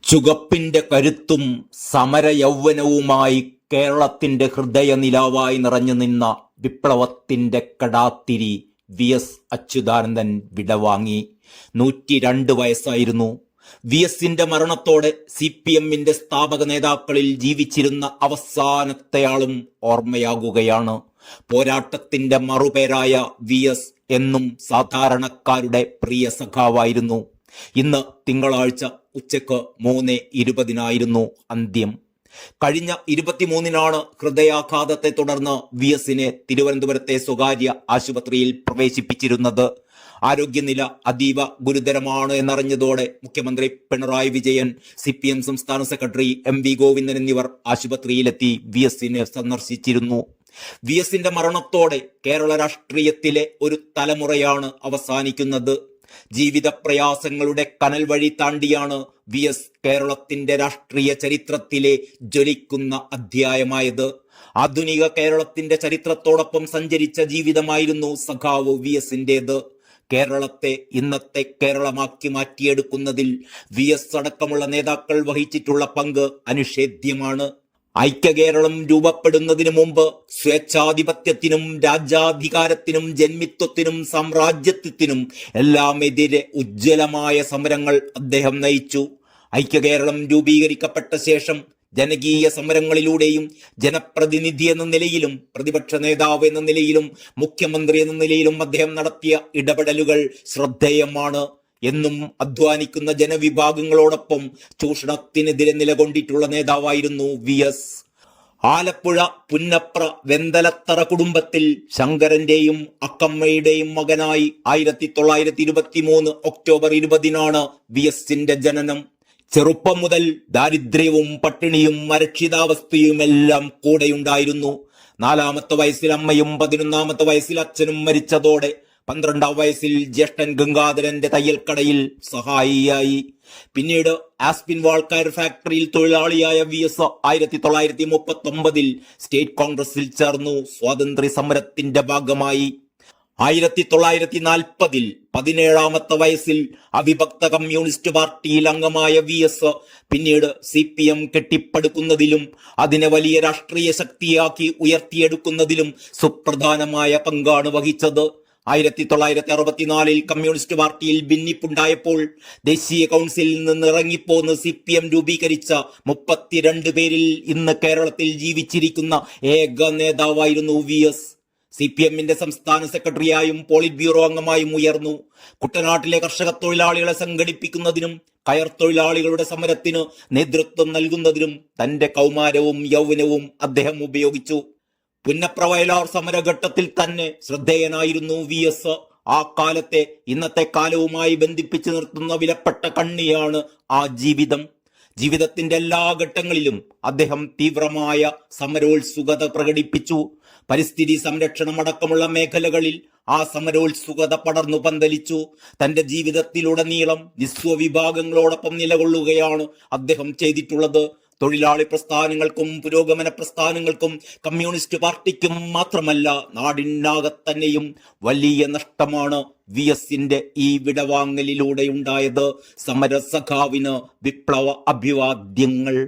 ചുകപ്പിന്റെ കരുത്തും സമരയൗവനവുമായി കേരളത്തിന്റെ ഹൃദയനിലാവായി നിറഞ്ഞു നിന്ന വിപ്ലവത്തിന്റെ കടാത്തിരി വി.എസ്. അച്യുതാനന്ദൻ വിടവാങ്ങി. 102 വയസ്സായിരുന്നു. വി.എസിന്റെ മരണത്തോടെ CPM-ന്റെ സ്ഥാപക നേതാക്കളിൽ ജീവിച്ചിരുന്ന അവസാനത്തെയാളും ഓർമ്മയാകുകയാണ്. പോരാട്ടത്തിന്റെ മറുപേരായ വി.എസ്. എന്നും സാധാരണക്കാരുടെ പ്രിയ സഖാവായിരുന്നു. ഇന്ന് തിങ്കളാഴ്ച ഉച്ചക്ക് 3:20 അന്ത്യം. കഴിഞ്ഞ 23-നാണ് ഹൃദയാഘാതത്തെ തുടർന്ന് വി.എസിനെ തിരുവനന്തപുരത്തെ സ്വകാര്യ ആശുപത്രിയിൽ പ്രവേശിപ്പിച്ചിരുന്നത്. ആരോഗ്യനില അതീവ ഗുരുതരമാണ് എന്നറിഞ്ഞതോടെ മുഖ്യമന്ത്രി പിണറായി വിജയൻ, CPM സംസ്ഥാന സെക്രട്ടറി MV ഗോവിന്ദൻ എന്നിവർ ആശുപത്രിയിലെത്തി വി.എസിനെ സന്ദർശിച്ചിരുന്നു. വി.എസിന്റെ മരണത്തോടെ കേരള രാഷ്ട്രീയത്തിലെ ഒരു തലമുറയാണ് അവസാനിക്കുന്നത്. ജീവിത പ്രയാസങ്ങളുടെ കനൽ വഴി താണ്ടിയാണ് വി.എസ്. കേരളത്തിന്റെ രാഷ്ട്രീയ ചരിത്രത്തിലെ ജ്വലിക്കുന്ന അധ്യായമായത്. ആധുനിക കേരളത്തിന്റെ ചരിത്രത്തോടൊപ്പം സഞ്ചരിച്ച ജീവിതമായിരുന്നു സഖാവ് വി.എസിന്റേത്. കേരളത്തെ ഇന്നത്തെ കേരളമാക്കി മാറ്റിയെടുക്കുന്നതിൽ വി.എസ്. അടക്കമുള്ള നേതാക്കൾ വഹിച്ചിട്ടുള്ള പങ്ക് അനിഷേധ്യമാണ്. ഐക്യകേരളം രൂപപ്പെടുന്നതിനു മുമ്പ് സ്വേച്ഛാധിപത്യത്തിനും രാജ്യാധികാരത്തിനും ജന്മിത്വത്തിനും സാമ്രാജ്യത്വത്തിനും എല്ലാം എതിരെ ഉജ്ജ്വലമായ സമരങ്ങൾ അദ്ദേഹം നയിച്ചു. ഐക്യകേരളം രൂപീകരിക്കപ്പെട്ട ശേഷം ജനകീയ സമരങ്ങളിലൂടെയും ജനപ്രതിനിധി എന്ന നിലയിലും പ്രതിപക്ഷ നേതാവ് എന്ന നിലയിലും മുഖ്യമന്ത്രി എന്ന നിലയിലും അദ്ദേഹം നടത്തിയ ഇടപെടലുകൾ ശ്രദ്ധേയമാണ്. എന്നും അധ്വാനിക്കുന്ന ജനവിഭാഗങ്ങളോടൊപ്പം ചൂഷണത്തിനെതിരെ നിലകൊണ്ടിട്ടുള്ള നേതാവായിരുന്നു വി.എസ്. ആലപ്പുഴ പുന്നപ്ര വെന്തലത്തറ കുടുംബത്തിൽ ശങ്കരന്റെയും അക്കമ്മയുടെയും മകനായി 1923 ഒക്ടോബർ 20-നാണ് വി.എസിന്റെ ജനനം. ചെറുപ്പം മുതൽ ദാരിദ്ര്യവും പട്ടിണിയും അരക്ഷിതാവസ്ഥയുമെല്ലാം കൂടെയുണ്ടായിരുന്നു. 4-ാമത്തെ വയസ്സിൽ അമ്മയും 11-ാമത്തെ വയസ്സിൽ അച്ഛനും മരിച്ചതോടെ 12-ാം വയസ്സിൽ ജ്യേഷ്ഠൻ ഗംഗാധരന്റെ തയ്യൽക്കടയിൽ സഹായിയായി. പിന്നീട് ആസ്പിൻ വാൾക്കയർ ഫാക്ടറിയിൽ തൊഴിലാളിയായ വി.എസ്. 1939-ൽ സ്റ്റേറ്റ് കോൺഗ്രസിൽ ചേർന്നു. സ്വാതന്ത്ര്യ സമരത്തിന്റെ ഭാഗമായി 1940-ൽ 17-ാമത്തെ വയസ്സിൽ അവിഭക്ത കമ്മ്യൂണിസ്റ്റ് പാർട്ടിയിൽ അംഗമായ വി.എസ്. പിന്നീട് CPM കെട്ടിപ്പടുക്കുന്നതിലും അതിനെ വലിയ രാഷ്ട്രീയ ശക്തിയാക്കി ഉയർത്തിയെടുക്കുന്നതിലും സുപ്രധാനമായ പങ്കാണ് വഹിച്ചത്. 1964-ൽ കമ്മ്യൂണിസ്റ്റ് പാർട്ടിയിൽ ഭിന്നിപ്പുണ്ടായപ്പോൾ ദേശീയ കൗൺസിലിൽ നിന്ന് ഇറങ്ങിപ്പോന്ന് CPM രൂപീകരിച്ച 32 പേരിൽ ഇന്ന് കേരളത്തിൽ ജീവിച്ചിരിക്കുന്ന ഏക നേതാവായിരുന്നു വി.എസ്. CPM-ന്റെ സംസ്ഥാന സെക്രട്ടറിയായും പോളിറ്റ് ബ്യൂറോ അംഗമായും ഉയർന്നു. കുട്ടനാട്ടിലെ കർഷക തൊഴിലാളികളെ സംഘടിപ്പിക്കുന്നതിനും കയർ തൊഴിലാളികളുടെ സമരത്തിന് നേതൃത്വം നൽകുന്നതിനും തന്റെ കൗമാരവും യൗവനവും അദ്ദേഹം ഉപയോഗിച്ചു. പുന്നപ്ര വയലാർ സമരഘട്ടത്തിൽ തന്നെ ശ്രദ്ധേയനായിരുന്നു വി.എസ്. ആ കാലത്തെ ഇന്നത്തെ കാലവുമായി ബന്ധിപ്പിച്ചു നിർത്തുന്ന വിലപ്പെട്ട കണ്ണിയാണ് ആ ജീവിതം. ജീവിതത്തിന്റെ എല്ലാ ഘട്ടങ്ങളിലും അദ്ദേഹം തീവ്രമായ സമരോത്സുകത പ്രകടിപ്പിച്ചു. പരിസ്ഥിതി സംരക്ഷണം അടക്കമുള്ള മേഖലകളിൽ ആ സമരോത്സുകത പടർന്നു പന്തലിച്ചു. തന്റെ ജീവിതത്തിലുടനീളം വിശ്വവിഭാഗങ്ങളോടൊപ്പം നിലകൊള്ളുകയാണ് അദ്ദേഹം ചെയ്തിട്ടുള്ളത്. തൊഴിലാളി പ്രസ്ഥാനങ്ങൾക്കും പുരോഗമന പ്രസ്ഥാനങ്ങൾക്കും കമ്മ്യൂണിസ്റ്റ് പാർട്ടിക്കും മാത്രമല്ല നാടിനാകത്തന്നെയും വലിയ നഷ്ടമാണ് വി.എസിന്റെ ഈ വിടവാങ്ങലിലൂടെ ഉണ്ടായത്. സമരസഖാവിന് വിപ്ലവ അഭിവാദ്യങ്ങൾ.